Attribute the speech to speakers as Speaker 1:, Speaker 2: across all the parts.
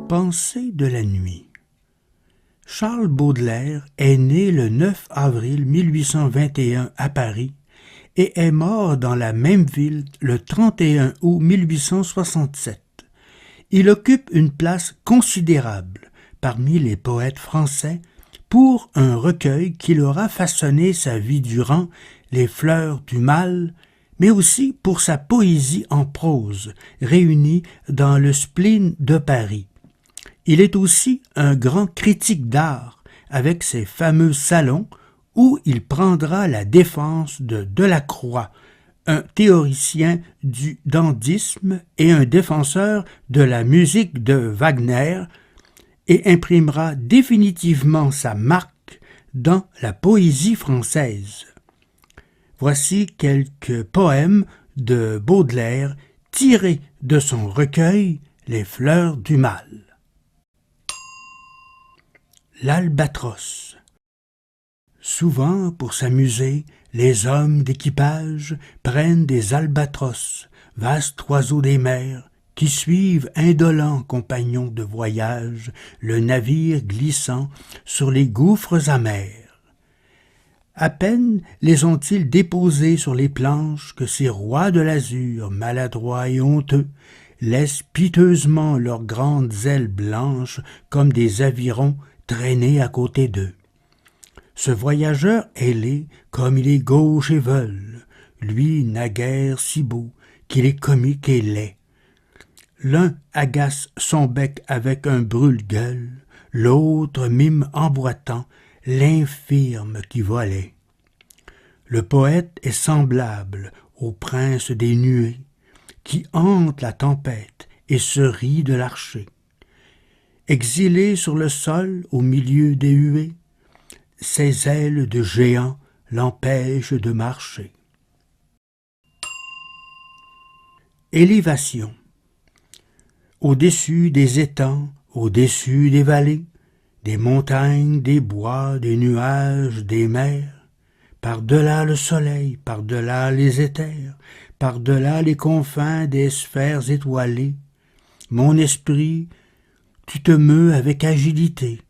Speaker 1: Pensée de la nuit. Charles Baudelaire est né le 9 avril 1821 à Paris et est mort dans la même ville le 31 août 1867. Il occupe une place considérable parmi les poètes français pour un recueil qu'il aura façonné sa vie durant, Les Fleurs du Mal, mais aussi pour sa poésie en prose, réunie dans le Spleen de Paris. Il est aussi un grand critique d'art, avec ses fameux salons où il prendra la défense de Delacroix, un théoricien du dandysme et un défenseur de la musique de Wagner, et imprimera définitivement sa marque dans la poésie française. Voici quelques poèmes de Baudelaire tirés de son recueil Les Fleurs du Mal. L'albatros. Souvent, pour s'amuser, les hommes d'équipage prennent des albatros, vastes oiseaux des mers, qui suivent indolents compagnons de voyage, le navire glissant sur les gouffres amers. À peine les ont-ils déposés sur les planches que ces rois de l'azur, maladroits et honteux, laissent piteusement leurs grandes ailes blanches comme des avirons traîner à côté d'eux. Ce voyageur ailé, comme il est gauche et veule, lui naguère si beau qu'il est comique et laid. L'un agace son bec avec un brûle-gueule, l'autre mime en boitant l'infirme qui volait. Le poète est semblable au prince des nuées, qui hante la tempête et se rit de l'archer. Exilé sur le sol au milieu des huées, ses ailes de géant l'empêchent de marcher. Élévation. Au-dessus des étangs, au-dessus des vallées, des montagnes, des bois, des nuages, des mers, par-delà le soleil, par-delà les éthers, par-delà les confins des sphères étoilées, mon esprit, tu te meus avec agilité,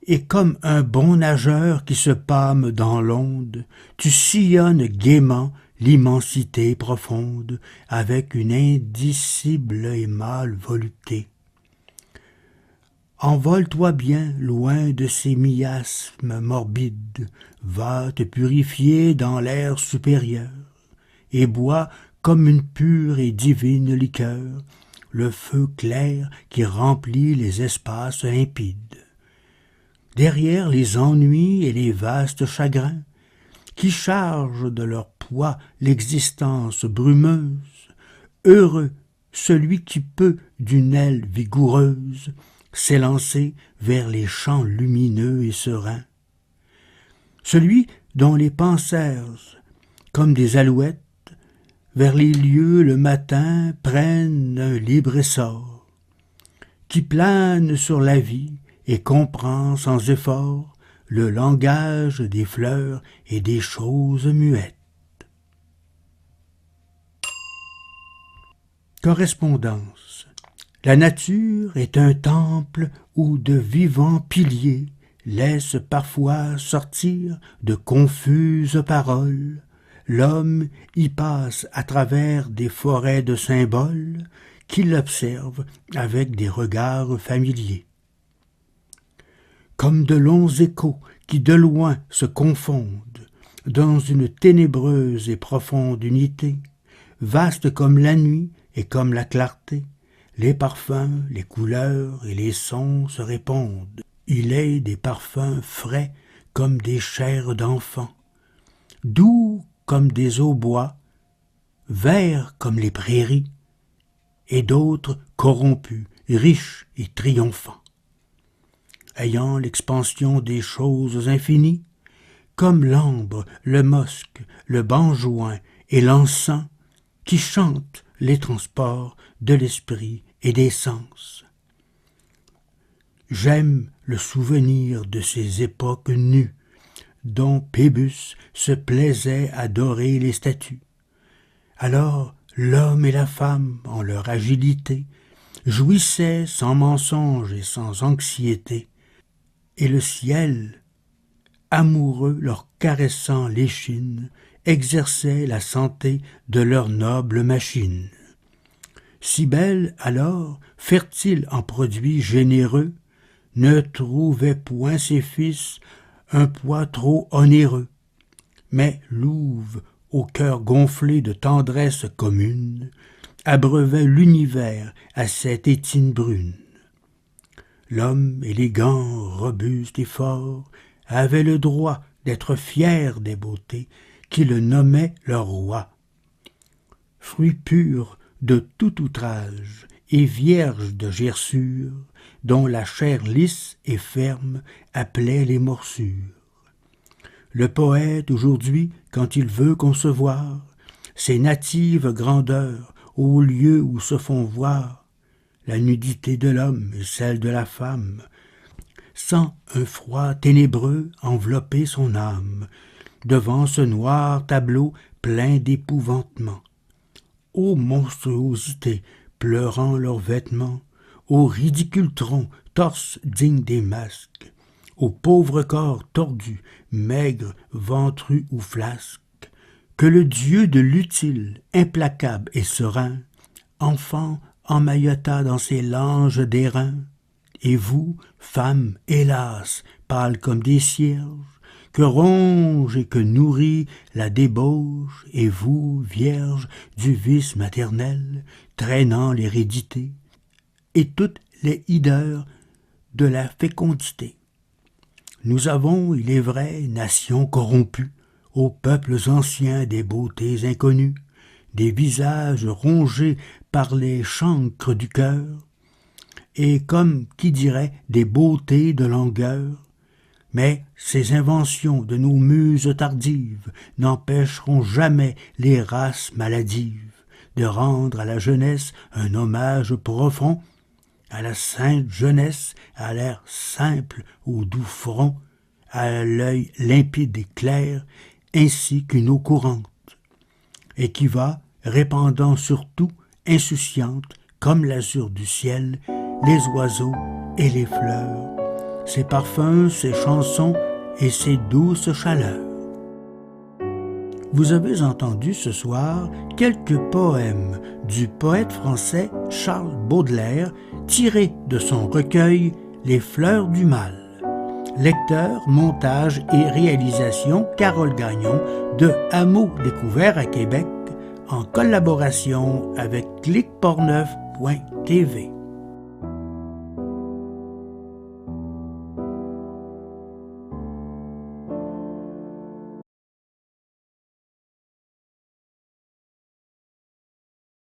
Speaker 1: et comme un bon nageur qui se pâme dans l'onde, tu sillonnes gaiement l'immensité profonde avec une indicible et mâle volupté. Envole-toi bien loin de ces miasmes morbides, va te purifier dans l'air supérieur, et bois comme une pure et divine liqueur, le feu clair qui remplit les espaces limpides. Derrière les ennuis et les vastes chagrins, qui chargent de leur poids l'existence brumeuse, heureux celui qui peut, d'une aile vigoureuse, s'élancer vers les champs lumineux et sereins. Celui dont les penseurs, comme des alouettes, vers les lieux le matin prennent un libre essor, qui plane sur la vie et comprend sans effort le langage des fleurs et des choses muettes. Correspondance. La nature est un temple où de vivants piliers laissent parfois sortir de confuses paroles. L'homme y passe à travers des forêts de symboles qui l'observent avec des regards familiers. Comme de longs échos qui de loin se confondent dans une ténébreuse et profonde unité, vaste comme la nuit et comme la clarté, les parfums, les couleurs et les sons se répondent. Il est des parfums frais comme des chairs d'enfants, doux comme des hautbois, verts comme les prairies, et d'autres corrompus, riches et triomphants. Ayant l'expansion des choses infinies, comme l'ambre, le mosque, le benjoin et l'encens, qui chantent les transports de l'esprit et des sens. J'aime le souvenir de ces époques nues, dont Pébus se plaisait à dorer les statues. Alors l'homme et la femme, en leur agilité, jouissaient sans mensonge et sans anxiété, et le ciel, amoureux leur caressant l'échine, exerçait la santé de leur noble machine. Cybèle, alors, fertile en produits généreux, ne trouvait point ses fils un poids trop onéreux, mais louve, au cœur gonflé de tendresse commune, abreuvait l'univers à cette étine brune. L'homme élégant, robuste et fort avait le droit d'être fier des beautés qui le nommaient leur roi. Fruit pur de tout outrage et vierge de gerçure, dont la chair lisse et ferme appelait les morsures. Le poète, aujourd'hui, quand il veut concevoir ses natives grandeurs aux lieux où se font voir la nudité de l'homme et celle de la femme, sent un froid ténébreux envelopper son âme devant ce noir tableau plein d'épouvantement. Ô monstruosités pleurant leurs vêtements, ô ridicules troncs, torses dignes des masques, aux pauvres corps tordus, maigres, ventrus ou flasques, que le Dieu de l'utile, implacable et serein, enfant emmaillotta dans ses langes d'airain, et vous, femmes, hélas, pâles comme des cierges, que ronge et que nourrit la débauche, et vous, vierges du vice maternel, traînant l'hérédité, et toutes les hideurs de la fécondité. Nous avons, il est vrai, nation corrompue, aux peuples anciens des beautés inconnues, des visages rongés par les chancres du cœur, et comme qui dirait des beautés de langueur. Mais ces inventions de nos muses tardives n'empêcheront jamais les races maladives de rendre à la jeunesse un hommage profond, à la sainte jeunesse, à l'air simple, au doux front, à l'œil limpide et clair, ainsi qu'une eau courante, et qui va, répandant sur tout, insouciante, comme l'azur du ciel, les oiseaux et les fleurs, ses parfums, ses chansons et ses douces chaleurs. Vous avez entendu ce soir quelques poèmes du poète français Charles Baudelaire tirés de son recueil Les Fleurs du Mal. Lecteur, montage et réalisation Carole Gagnon de Hameaux découverts à Québec en collaboration avec clicportneuf.tv.